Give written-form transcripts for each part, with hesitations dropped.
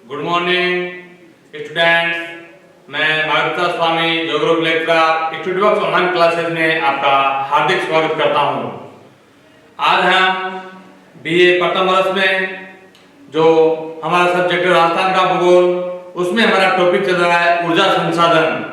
Good morning students. मैं भागवत स्वामी जो group lecturer studio box online classes में आपका हार्दिक स्वागत करता हूं। आज हम बीए प्रथम वर्ष में जो हमारा सब्जेक्ट है राजस्थान का भूगोल, उसमें हमारा टॉपिक चल रहा है ऊर्जा संसाधन।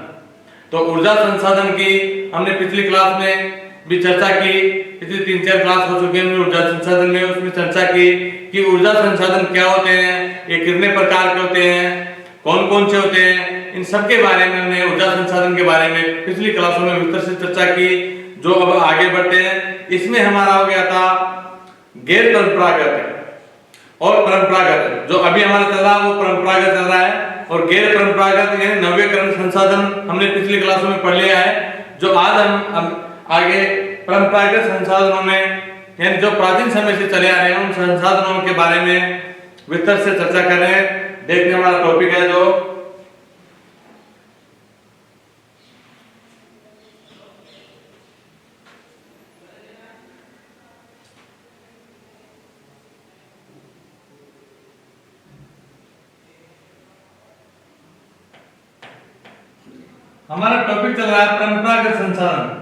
तो ऊर्जा संसाधन की हमने पिछली क्लास में भी चर्चा की, पिछली 3-4 क्लास हो चुके हैं ऊर्जा संसाधन में। उसमें चर्चा की कि ऊर्जा संसाधन क्या होते हैं, ये कितने प्रकार के होते हैं, कौन कौन से होते हैं, इन सब के बारे में हमने ऊर्जा संसाधन के बारे में पिछली क्लासों में विस्तार से चर्चा की। जो अब आगे बढ़ते हैं, इसमें हमारा हो गया था गैर परंपरागत और परंपरागत। जो अभी हमारा चल रहा है वो परंपरागत चल रहा है, और गैर परंपरागत यानी नवीकरण संसाधन हमने पिछली क्लासों में पढ़ लिया है। जो आज हम आगे परंपरागत संसाधनों में यानी जो प्राचीन समय से चले आ रहे हैं उन संसाधनों के बारे में विस्तार से चर्चा कर रहे हैं। देखते हैं हमारा टॉपिक है जो हमारा टॉपिक चल रहा है परंपरागत संसाधन।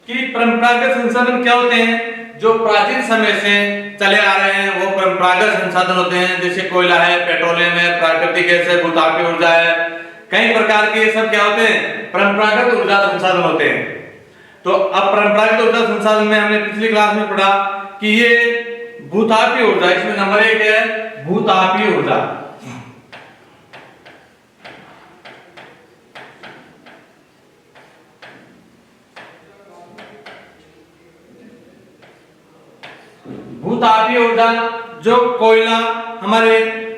कि परंपरागत संसाधन क्या होते हैं, जो प्राचीन समय से चले आ रहे हैं वो परंपरागत संसाधन होते हैं। जैसे कोयला है, पेट्रोलियम है, प्राकृतिक गैस है, भूतापीय ऊर्जा है, कई प्रकार के ये सब क्या होते हैं, परंपरागत ऊर्जा संसाधन होते हैं। तो अब परंपरागत ऊर्जा संसाधन में हमने पिछली क्लास में पढ़ा कि ये भूतापीय ऊर्जा, इसमें नंबर 1 है भूतापीय ऊर्जा। भूतापीय ऊर्जा जो कोयला हमारे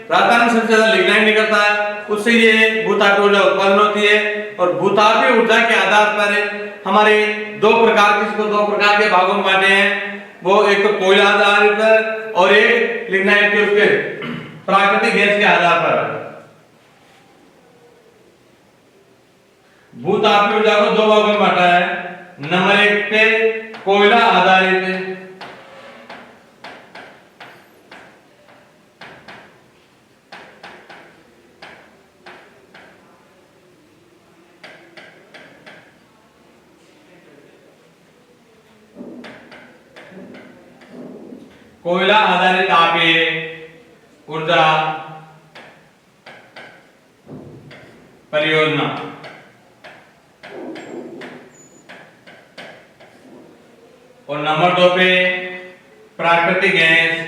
राजस्थान सबसे ज्यादा लिग्नाइट निकलता है, उससे ये भूतापीय ऊर्जा उत्पन्न होती है। और भूतापीय ऊर्जा के आधार पर हमारे दो प्रकार के भागों में बांटे हैं। वो एक तो कोयला आधारित है और एक लिग्नाइट के उसके प्राकृतिक गैस के आधार पर। भूतापीय ऊर्जा को दो भागों में बांटा है। नंबर 1 पे कोयला आधारित, कोयला आधारित तापीय ऊर्जा परियोजना। और नंबर 2 पे प्राकृतिक गैस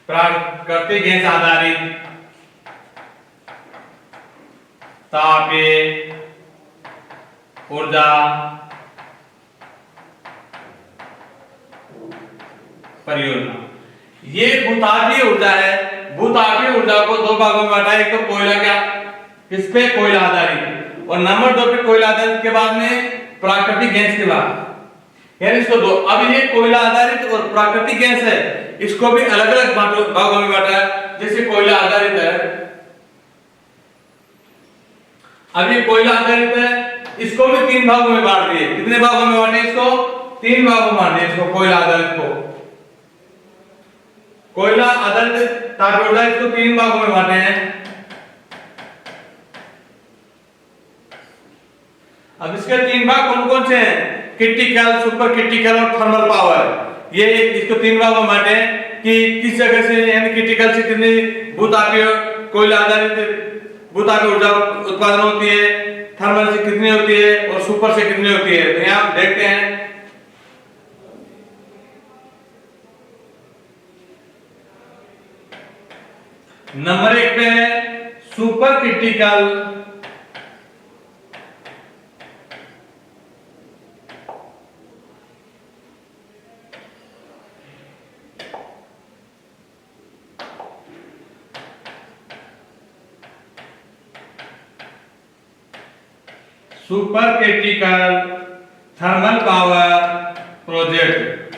प्राकृतिक गैस आधारित तापीय ऊर्जा परियोजना। ये भूतापीय ऊर्जा है। भूतापीय ऊर्जा को दो भागों में बांटा है। एक तो कोयला क्या, किस पे, कोयला आधारित, और नंबर 2 पे कोयला आधारित के बाद में प्राकृतिक गैस के बाद, यानी इसको दो। अब ये कोयला आधारित और प्राकृतिक गैस है, इसको भी अलग अलग भागों में बांटा है। जैसे कोयला आधारित है, अब ये कोयला आधारित है, इसको भी 3 भागों में बांट दिए। कितने भागों में बांटे इसको? 3 भागों में बांटे इसको, कोयला आधारित को। कोयला आधारित तापीय ऊर्जा इसको 3 भागों में बांटे हैं। अब इसके 3 भाग कौन कौन से हैं? क्रिटिकल, सुपर क्रिटिकल और थर्मल पावर। ये इसको 3 भागों में बांटे कि किस जगह से, यानी क्रिटिकल से कितनी भूतापीय कोयला आधारित भूतापीय ऊर्जा उत्पादन होती है, थर्मल से कितनी होती है और सुपर से कितनी होती है। तो यहां देखते हैं नंबर 1 पे है super critical, super critical thermal power project.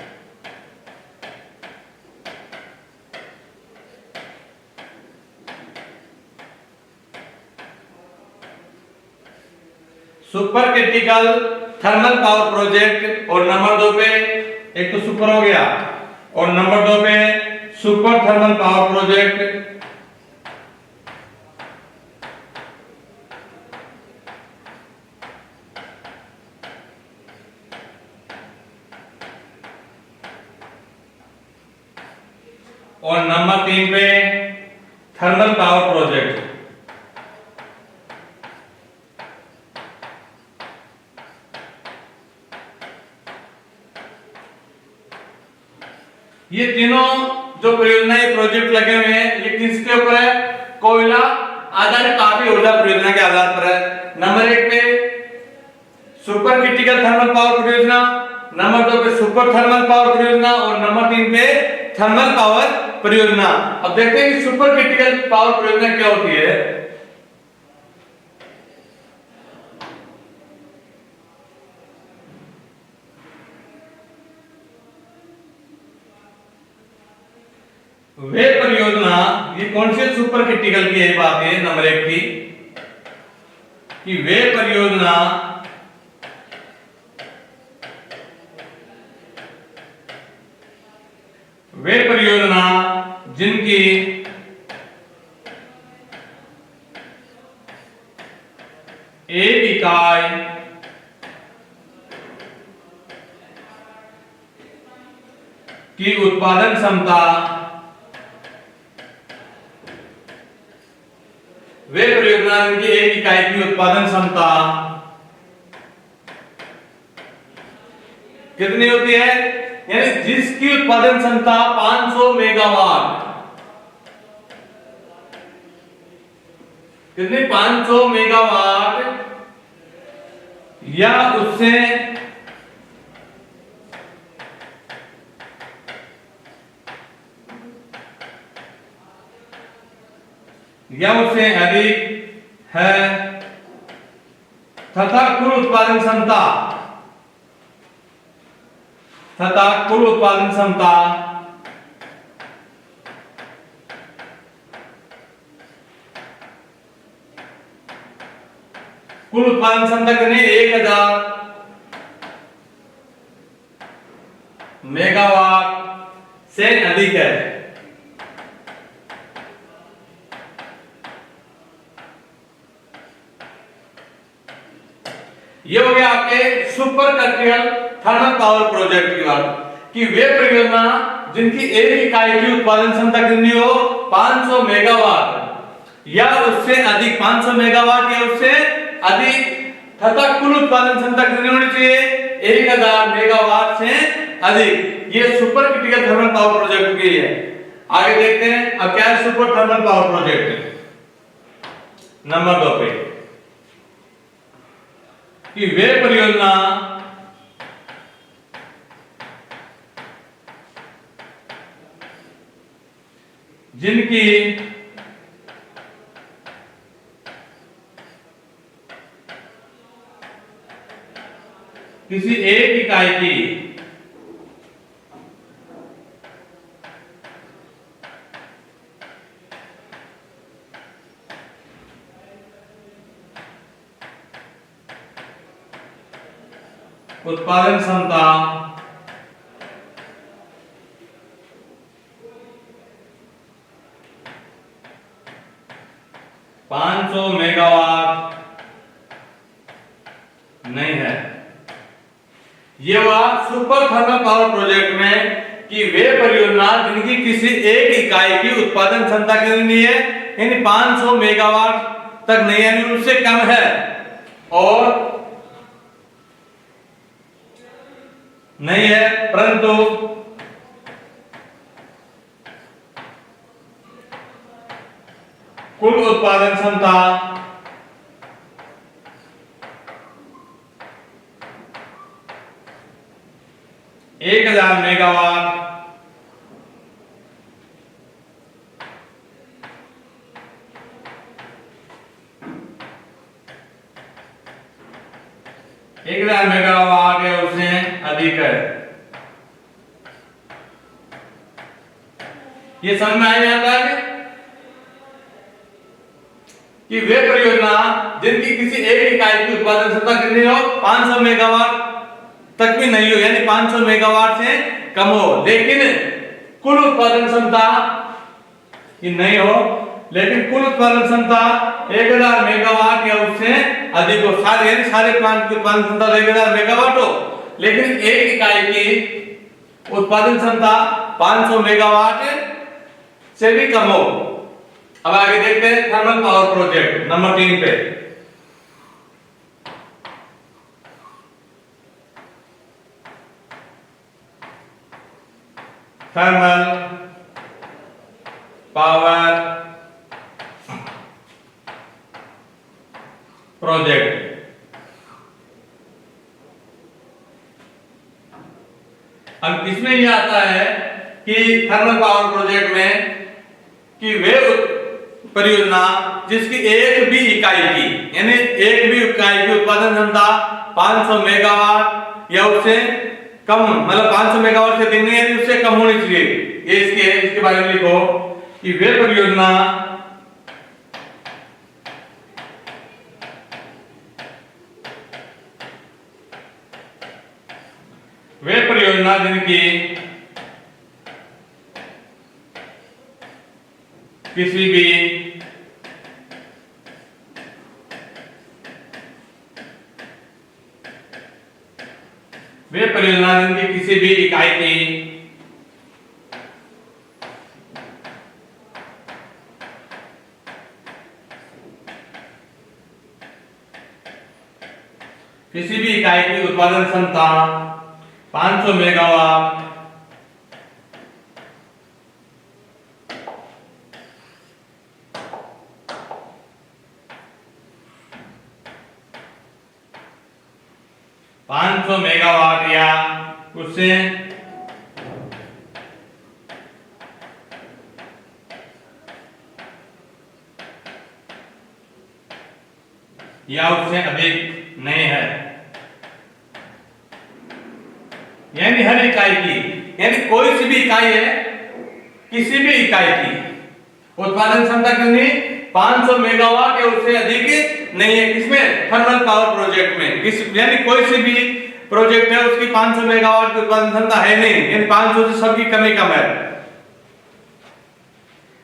Super critical thermal power project. और नंबर 2 पे, एक तो सुपर हो गया, और नंबर 2 पे सुपर थर्मल पावर प्रोजेक्ट। और नंबर 3 पे थर्मल पावर प्रोजेक्ट। ये तीनों जो परियोजना ये प्रोजेक्ट लगे हुए हैं, ये किसके ऊपर है? कोयला आधारित तापीय ऊर्जा परियोजना के आधार पर है। नंबर 1 पे सुपर क्रिटिकल थर्मल पावर परियोजना, नंबर 2 पे सुपर थर्मल पावर परियोजना, और नंबर 3 पे थर्मल पावर परियोजना। अब देखते हैं कि सुपर क्रिटिकल पावर परियोजना क्या होती है। वे परियोजना, ये कौन से सुपर क्रिटिकल की है बात है नंबर 1 की, कि वे परियोजना जिनकी एक इकाई की उत्पादन क्षमता, वे परियोजना जिनकी एक इकाई की उत्पादन क्षमता कितनी होती है, यानी जिसकी उत्पादन क्षमता 500 मेगावाट, कितनी 500 मेगावाट या उससे अधिक है तथा कुल उत्पादन क्षमता कितनी 1000 मेगावाट से अधिक है। ये हो गया आपके super critical thermal power project की बात, कि वे परियोजना जिनकी एक इकाई की उत्पादन क्षमता कितनी हो 500 मेगावाट या उससे अधिक, 500 मेगावाट या उससे अधिक, तथा कुल उत्पादन क्षमता कितनी होनी चाहिए 1000 मेगावाट से अधिक। ये super critical thermal power project की है। आगे देखते हैं अब क्या है super thermal power project. Number 2 पे कि वे परियोजना जिनकी किसी एक इकाई की उत्पादन क्षमता 500 मेगावाट नहीं है। ये हुआ सुपर थर्मल पावर प्रोजेक्ट में कि वे परियोजना जिनकी किसी एक इकाई की उत्पादन क्षमता कितनी है, यानी 500 मेगावाट तक नहीं, यानी उससे कम है, और नहीं है, परंतु कुल उत्पादन क्षमता 1000 मेगावाट 1000 मेगावाट या उससे अधिक है। ये समझ में आ जाता है कि वे परियोजना जिनकी किसी एक इकाई की उत्पादन क्षमता कितनी हो, 500 मेगावाट तक भी नहीं हो, यानी 500 मेगावाट से कम हो, लेकिन कुल उत्पादन क्षमता ये नहीं हो, लेकिन कुल उत्पादन क्षमता 1000 मेगावाट या उससे अधिक हो। सारे यानी सारे प्लांट की उत्पादन क्षमता 1000 मेगावाट हो, लेकिन एक इकाई की उत्पादन क्षमता 500 मेगावाट से भी कम हो। अब आगे देखते हैं थर्मल पावर प्रोजेक्ट नंबर 3 पे। Thermal power project. अब इसमें यह आता है कि थर्मल पावर प्रोजेक्ट में कि वे परियोजना जिसकी एक भी इकाई की, यानी एक भी इकाई की उत्पादन क्षमता 500 मेगावाट या उससे कम, मतलब 500 मेगावाट से अधिक नहीं, यानी उससे कम होनी चाहिए। ये इसके बारे में लिखो कि वे परियोजना जिनकी किसी भी इकाई की उत्पादन क्षमता 500 मेगावाट या उससे अधिक नहीं है, यानी हर इकाई की, यानी कोई सी भी इकाई है, किसी भी इकाई की उत्पादन क्षमता कितनी 500 मेगावाट या उससे अधिक नहीं है। किसमें? थर्मल पावर प्रोजेक्ट में। यानी कोई सी भी प्रोजेक्ट है उसकी 500 मेगावाट की उत्पादन क्षमता है नहीं, यानी 500 से सबकी कम ही कम है,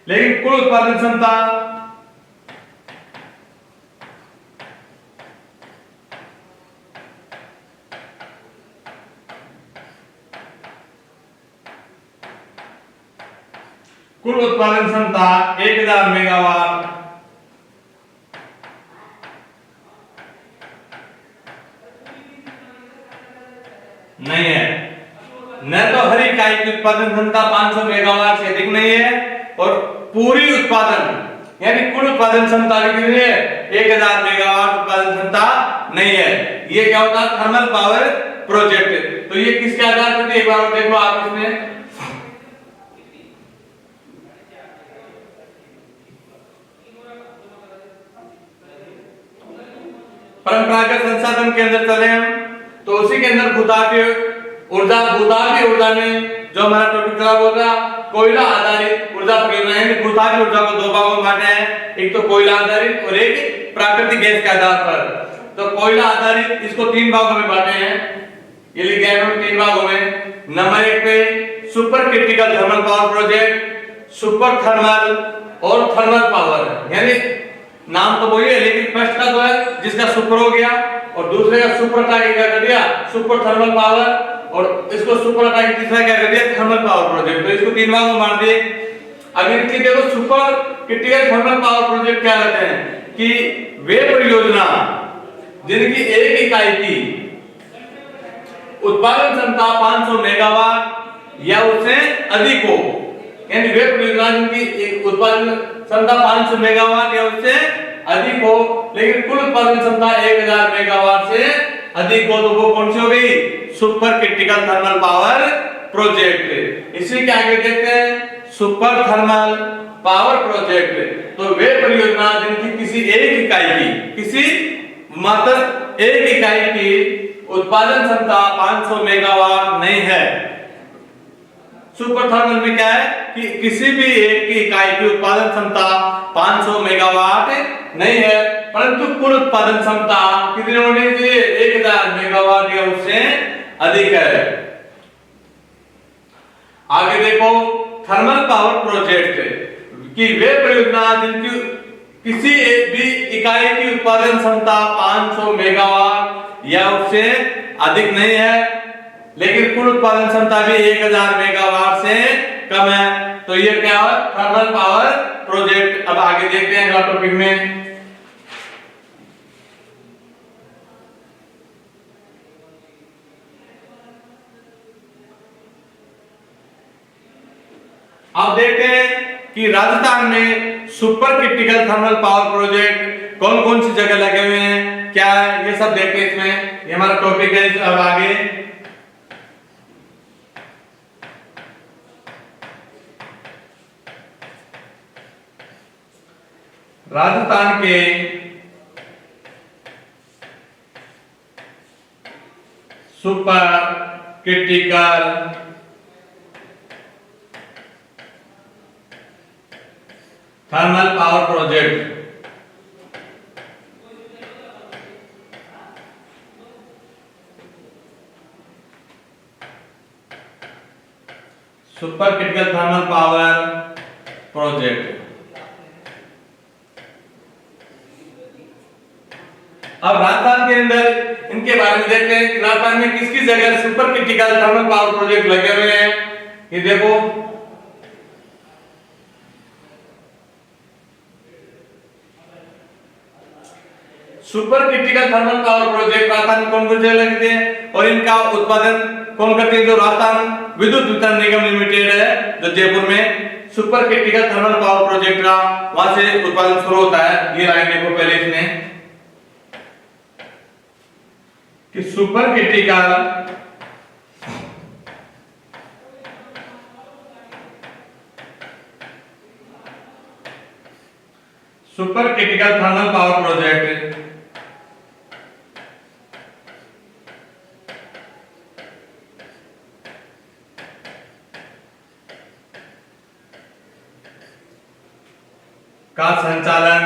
लेकिन कुल उत्पादन क्षमता कुल उत्पादन क्षमता 1000 मेगावाट नहीं है। न तो हर इकाई की उत्पादन क्षमता 500 मेगावाट से अधिक नहीं है, और पूरी उत्पादन यानी कुल उत्पादन क्षमता कितनी है 1000 मेगावाट उत्पादन क्षमता नहीं है। ये क्या होता है? Thermal power project. तो ये किसके आधार पर? एक बार देखो आप इसमें परंपरागत संसाधन के अंदर चले हम, तो उसी के अंदर भूतापीय ऊर्जा में जो हमारा टॉपिक चला वो था कोयला आधारित ऊर्जा परियोजना। यानी भूतापीय ऊर्जा को 2 भागों में बांटे हैं, एक तो कोयला आधारित और एक प्राकृतिक गैस के आधार पर। तो कोयला आधारित इसको 3 भागों में बांटे हैं, ये लिखे हैं 3 भागों में। नंबर 1 पे super critical thermal power project, super thermal और थर्मल पावर। यानी नाम तो वही है, लेकिन फर्स्ट का तो है जिसका सुपर हो गया, और दूसरे का सुपर था क्या कर दिया सुपर थर्मल पावर, और इसको सुपर हटा के तीसरा क्या कर दिया थर्मल पावर प्रोजेक्ट। तो इसको 3 भागों में बांट दिए। अब इनकी देखो super critical thermal power project क्या कहते हैं कि वे परियोजना जिनकी एक इकाई की उत्पादन क्षमता 500 मेगावाट या उससे अधिक हो, यानी वे परियोजना जिनकी उत्पादन क्षमता 500 मेगावाट या उससे अधिक हो, लेकिन कुल उत्पादन क्षमता 1000 मेगावाट से अधिक हो, तो वो कौन सी हो गई? Super critical thermal power project. इसी के आगे देखते हैं सुपर थर्मल पावर प्रोजेक्ट। तो वे परियोजना जिनकी किसी मात्र एक इकाई की उत्पादन क्षमता 500 मेगावाट नहीं है। सुपर थर्मल में क्या है कि किसी भी एक की इकाई की उत्पादन क्षमता 500 मेगावाट नहीं है, परंतु कुल उत्पादन क्षमता कितनी होनी चाहिए? 1000 मेगावाट या उससे अधिक है। आगे देखो, थर्मल पावर प्रोजेक्ट की वे परियोजना जिनकी किसी भी इकाई की उत्पादन क्षमता 500 मेगावाट या उससे अधिक नहीं है, लेकिन कुल उत्पादन क्षमता भी 1000 मेगावाट से कम है, तो ये क्या है? Thermal power project. अब आगे देखते हैं अगला टॉपिक में। अब देखते हैं कि राजस्थान में super critical thermal power project कौन कौन सी जगह लगे हुए हैं, क्या है, ये सब देखते हैं इसमें। ये हमारा टॉपिक है। अब आगे राजस्थान के super critical thermal power project super critical thermal power project. अब राजस्थान के अंदर इनके बारे में देखते हैं कि राजस्थान में किस किस जगह super critical thermal power project लगे हुए हैं। ये देखो, super critical thermal power project Rajasthan में कौन कौन से लगते हैं और इनका उत्पादन कौन करते हैं? जो राजस्थान विद्युत वितरण निगम लिमिटेड है, जो जयपुर में super critical thermal power project का वहां से उत्पादन शुरू होता है। ये लाइन देखो पहले इसमें कि super critical thermal power project का संचालन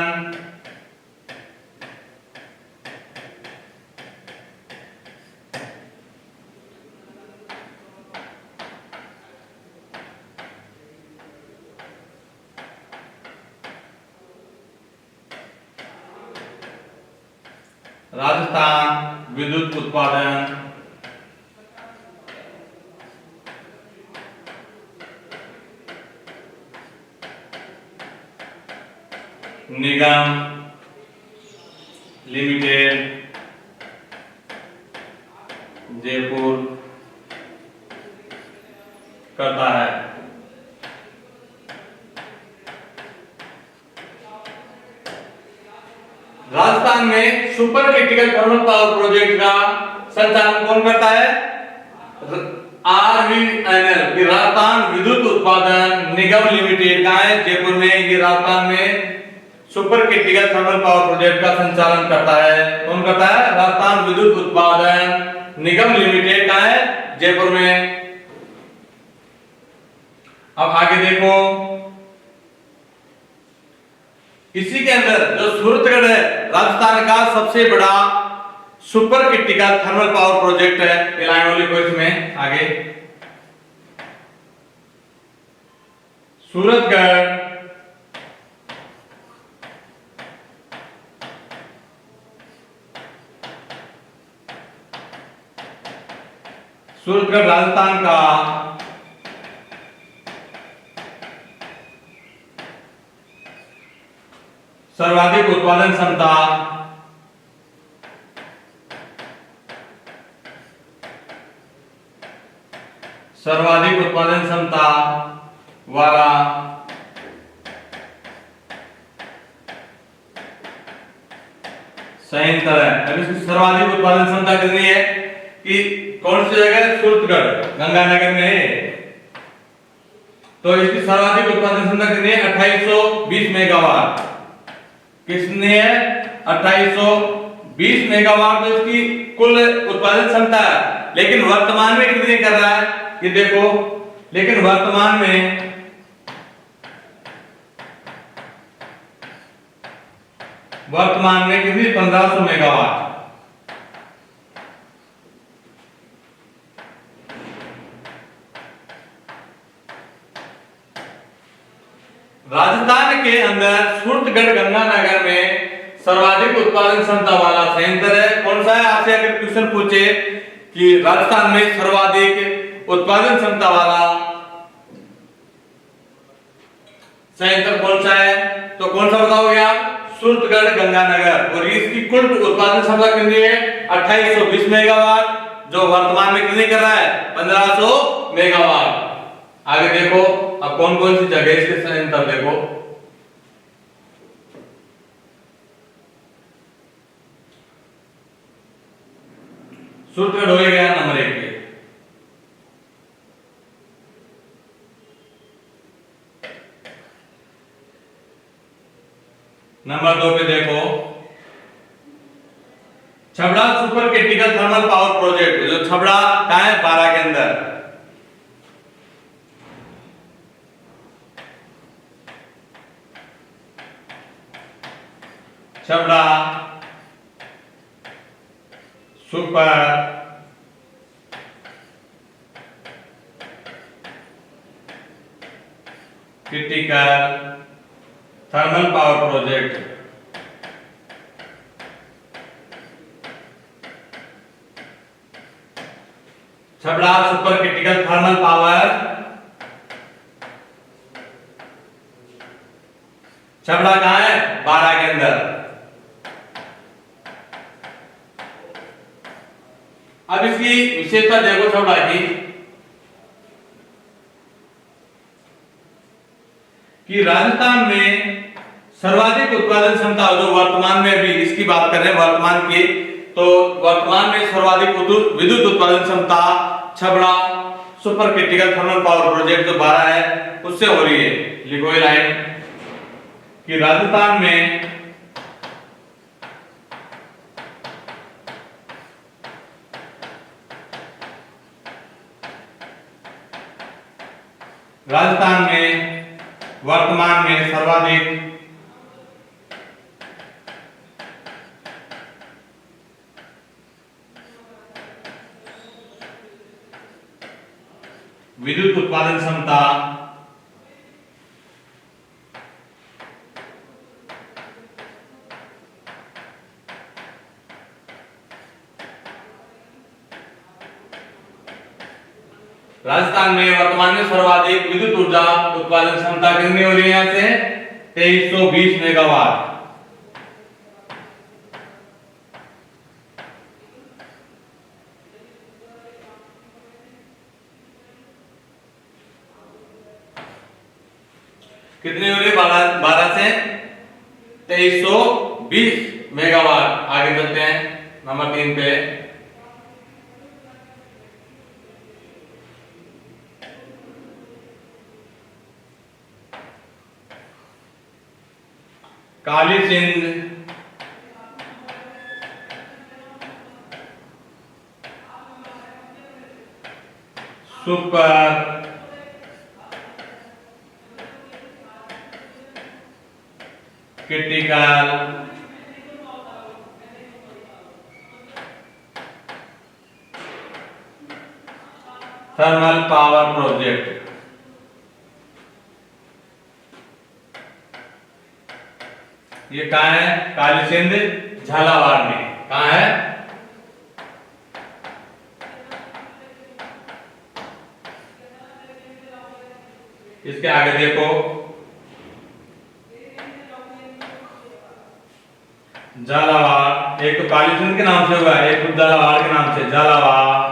राजस्थान विद्युत उत्पादन निगम लिमिटेड जयपुर करता है। राजस्थान में super critical thermal power project का संचालन कौन करता है? RVNL, राजस्थान विद्युत उत्पादन निगम लिमिटेड का है जयपुर में। ये राजस्थान में super critical thermal power project का संचालन करता है। कौन करता है? राजस्थान विद्युत उत्पादन निगम लिमिटेड का है जयपुर में। अब आगे देखो, इसी के अंदर जो सूरतगढ़ है राजस्थान का सबसे बड़ा super critical thermal power project है। ये लाइन वाली को इसमें आगे सूरतगढ़ राजस्थान का सर्वाधिक उत्पादन क्षमता वाला संयंत्र है। अब इसकी सर्वाधिक उत्पादन क्षमता कितनी है कि कौन सी जगह? सूरतगढ़, गंगानगर में है। तो इसकी सर्वाधिक उत्पादन क्षमता कितनी है? 2820 मेगावाट। किसने है? 2820 20 मेगावाट तो इसकी कुल उत्पादन क्षमता है, लेकिन वर्तमान में कितनी कर रहा है ये देखो। लेकिन वर्तमान में कितनी 1500 मेगावाट। राजस्थान के अंदर सूरतगढ़ गंगानगर में सर्वाधिक उत्पादन क्षमता वाला संयंत्र है। कौन सा है? आपसे अगर क्वेश्चन पूछे कि राजस्थान में सर्वाधिक उत्पादन क्षमता वाला संयंत्र कौन सा है, तो कौन सा बताओगे आप? सूरतगढ़ गंगानगर। और इसकी कुल उत्पादन क्षमता कितनी है? 2820 मेगावाट, जो वर्तमान में कितनी कर रहा है? 1500 मेगावाट। आगे देखो अब कौन कौन सी जगह इसके संयंत्र देखो। सूरतगढ़ हो गया नंबर 1 पे। नंबर 2 पे देखो Chhabra super critical thermal power project, जो छबड़ा कहां है? 12 के अंदर। Chhabra super critical thermal power project. Chhabra super critical thermal power, Chhabra कहां है? 12 के अंदर। अब इसकी विशेषता देखो छबड़ा की, कि राजस्थान में सर्वाधिक उत्पादन क्षमता, जो वर्तमान में अभी इसकी बात कर रहे हैं वर्तमान की, तो वर्तमान में सर्वाधिक विद्युत उत्पादन क्षमता Chhabra super critical thermal power project जो 12 है उससे हो रही है। लिखो ये लाइन कि राजस्थान में वर्तमान में सर्वाधिक विद्युत उत्पादन क्षमता राजस्थान में वर्तमान में सर्वाधिक विद्युत ऊर्जा उत्पादन क्षमता कितनी हो रही है? यहां से 2320 मेगावाट। कितनी हो रही है? 12 से 2320 मेगावाट। आगे चलते हैं नंबर 3 पे। Kali Sindh super critical thermal power project. ये कहां है? काली सिंध झालावाड़ में। कहां है? इसके आगे देखो झालावाड़, एक तो काली सिंध के नाम से हुआ है, एक झालावाड़ के नाम से, Jhalawar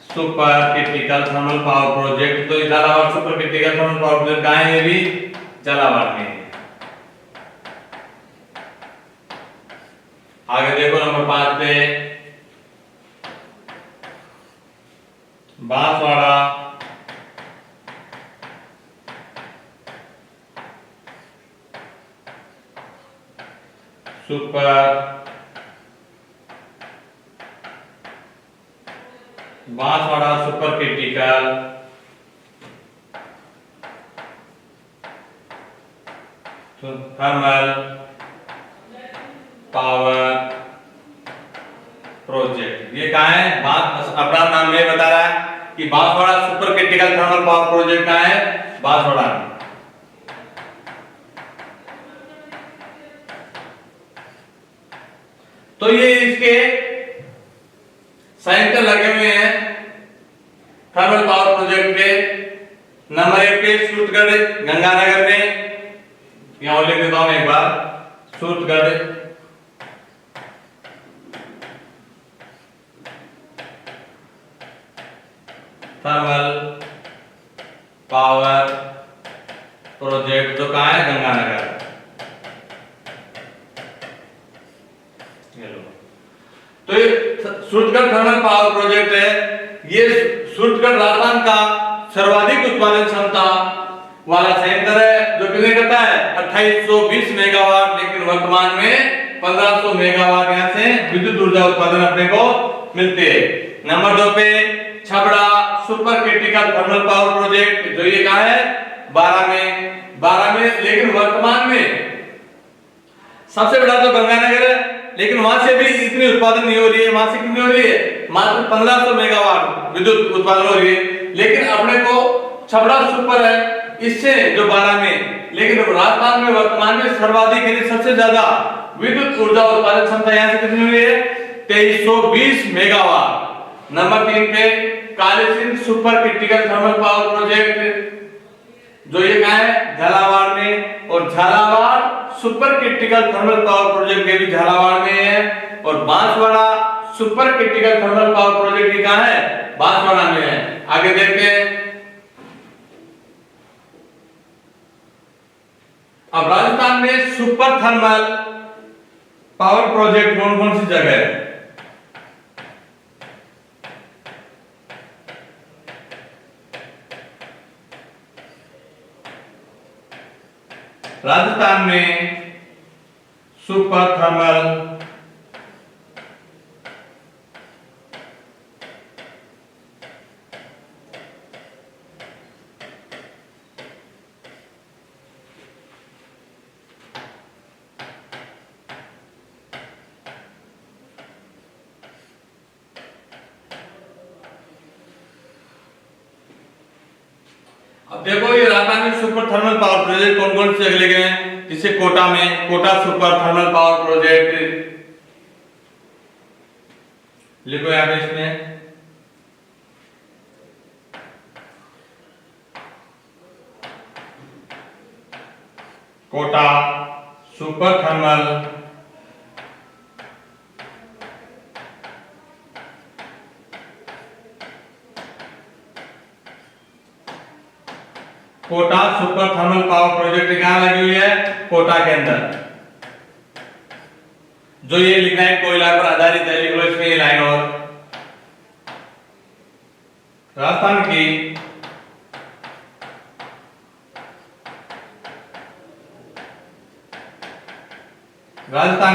super critical thermal power project. तो Jhalawar super critical thermal power project कहां है? ये भी झालावाड़ में। आगे देखो नंबर 5 पे Banswara super Banswara super critical thermal power project. ये कहाँ है? अपना नाम में बता रहा है कि Banswara super critical thermal power project कहाँ है? बांसवाड़ा में। तो ये इसके संयंत्र लगे हुए हैं थर्मल पावर प्रोजेक्ट के। नंबर 1 पे सूरतगढ़ गंगानगर में, यहां लिख देता हूं एक बार, सूरतगढ़ थर्मल पावर प्रोजेक्ट, जो कहां है? गंगानगर। तो ये सूरतगढ़ थर्मल पावर प्रोजेक्ट है। ये सूरतगढ़ राजस्थान का सर्वाधिक उत्पादन क्षमता वाला संयंत्र है, जो कितने करता है? 2820 मेगावाट, लेकिन वर्तमान में 1500 मेगावाट यहां से विद्युत ऊर्जा उत्पादन अपने को मिलती है। नंबर 2 पे Chhabra super critical thermal power project, जो ये कहां है? 12 में, लेकिन वर्तमान में सबसे बड़ा तो गंगानगर है, लेकिन वहां से भी इतनी उत्पादन नहीं हो रही है। वहां से कितनी हो रही है? मात्र 1500 मेगावाट विद्युत उत्पादन हो रही है। लेकिन अपने को छबड़ा सुपर है इससे, जो 12 में, लेकिन राजस्थान में वर्तमान में सर्वाधिक यानी सबसे ज्यादा विद्युत ऊर्जा उत्पादन क्षमता यहां से कितनी हुई है? 2320 मेगावाट। नंबर 3 पे Kalisindh super critical thermal power project, जो ये कहां है? झालावाड़ में। और Jhalawar super critical thermal power project ये भी झालावाड़ में है। और Banswara super critical thermal power project ये कहां है? बांसवाड़ा में है। आगे देखते हैं। अब राजस्थान में सुपर थर्मल पावर प्रोजेक्ट कौन कौन सी जगह है? राजस्थान में सुपर थर्मल अब देखो, ये राजस्थान में सुपर थर्मल पावर प्रोजेक्ट कौन कौन से जगह गए हैं? जैसे कोटा में Kota super thermal power project लिखो यहाँ पे इसमें। Kota super thermal Kota super thermal power project कहां लगी हुई है? कोटा के अंदर। जो ये लिखना है कोयला पर आधारित है, लिख लो इसमें ये लाइन। और राजस्थान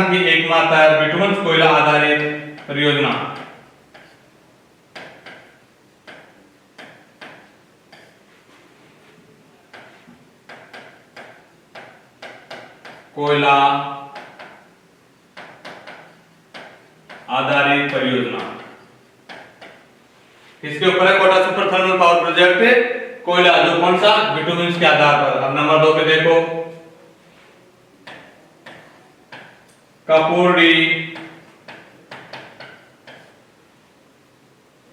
की एकमात्र बिटुमन कोयला आधारित परियोजना। कोयला आधारित परियोजना किसके ऊपर है? Kota super thermal power project कोयला, जो कौन सा? बिटुमेन के आधार पर। अब नंबर 2 पे देखो, Kapurdi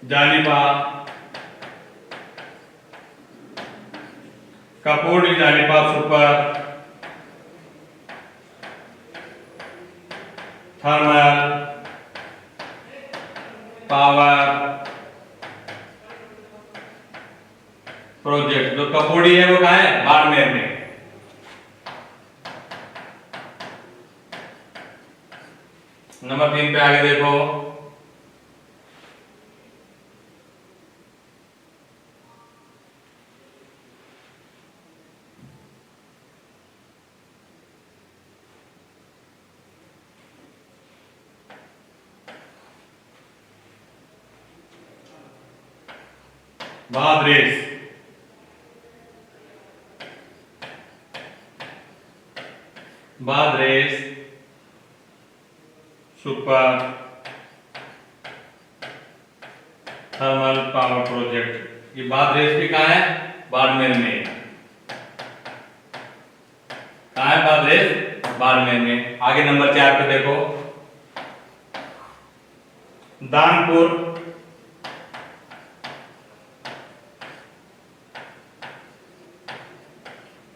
Jalipa, Kapurdi Jalipa super thermal power project. जो कपूरडी है वो कहां है? बाड़मेर में। नंबर 3 पे आगे देखो, बादरेस, बादरेस सुपर थर्मल पावर प्रोजेक्ट। ये बादरेस भी कहाँ है? बाड़मेर में। कहाँ है बादरेस? बाड़मेर में। आगे नंबर 4 पे देखो, Danpur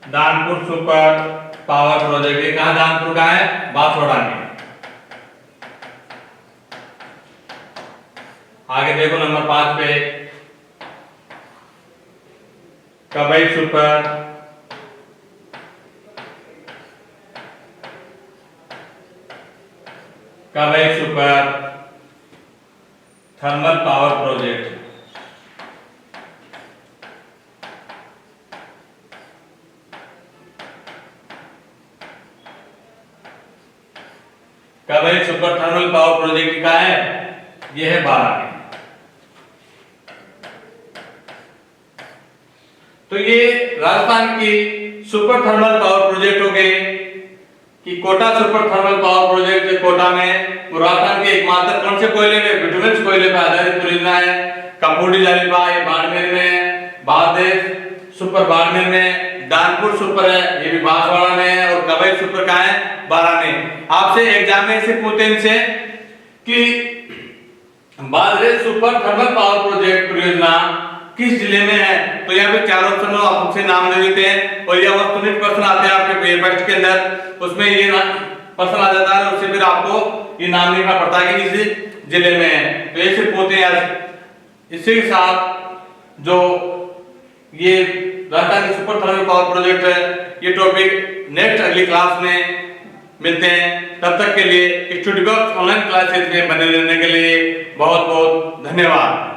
Danpur super power project. ये कहाँ दानपुर का है? बांसवाड़ा में। आगे देखो नंबर 5 पे, कबई सुपर थर्मल पावर प्रोजेक्ट। कबई सुपर थर्मल पावर प्रोजेक्ट का है, यह है 12 में। तो ये राजस्थान की सुपर थर्मल पावर प्रोजेक्ट हो गए कि Kota super thermal power project Kota में राजस्थान के एकमात्र कौन से कोयले में? बिटुमेन कोयले पर आधारित परियोजना है। कंपोडी जालीबाई बाड़मेर में, बादरेस सुपर बाड़मेर में, दानपुर सुपर है ये भी बांसवाड़ा में है, और कबई सुपर का है 12 में। आपसे एग्जाम में से पूछते हैं इनसे कि बादरेस सुपर थर्मल पावर प्रोजेक्ट परियोजना किस जिले में है? तो यहाँ पे 4 ऑप्शन आपसे नाम दे देते हैं, और यह वस्तुनिष्ठ प्रश्न आते हैं आपके टेक्स्ट के अंदर, उसमें ये प्रश्न आ जाता है, उससे फिर आपको ये नाम लिखना पड़ता है कि इस जिले में है। तो ऐसे पूछते हैं। इसी के साथ जो ये राजस्थान की सुपर थर्मल पावर प्रोजेक्ट है, ये टॉपिक नेक्स्ट अगली क्लास में मिलते हैं। तब तक के लिए स्टूडियो बॉक्स ऑनलाइन क्लासेस में बने रहने के लिए बहुत बहुत धन्यवाद।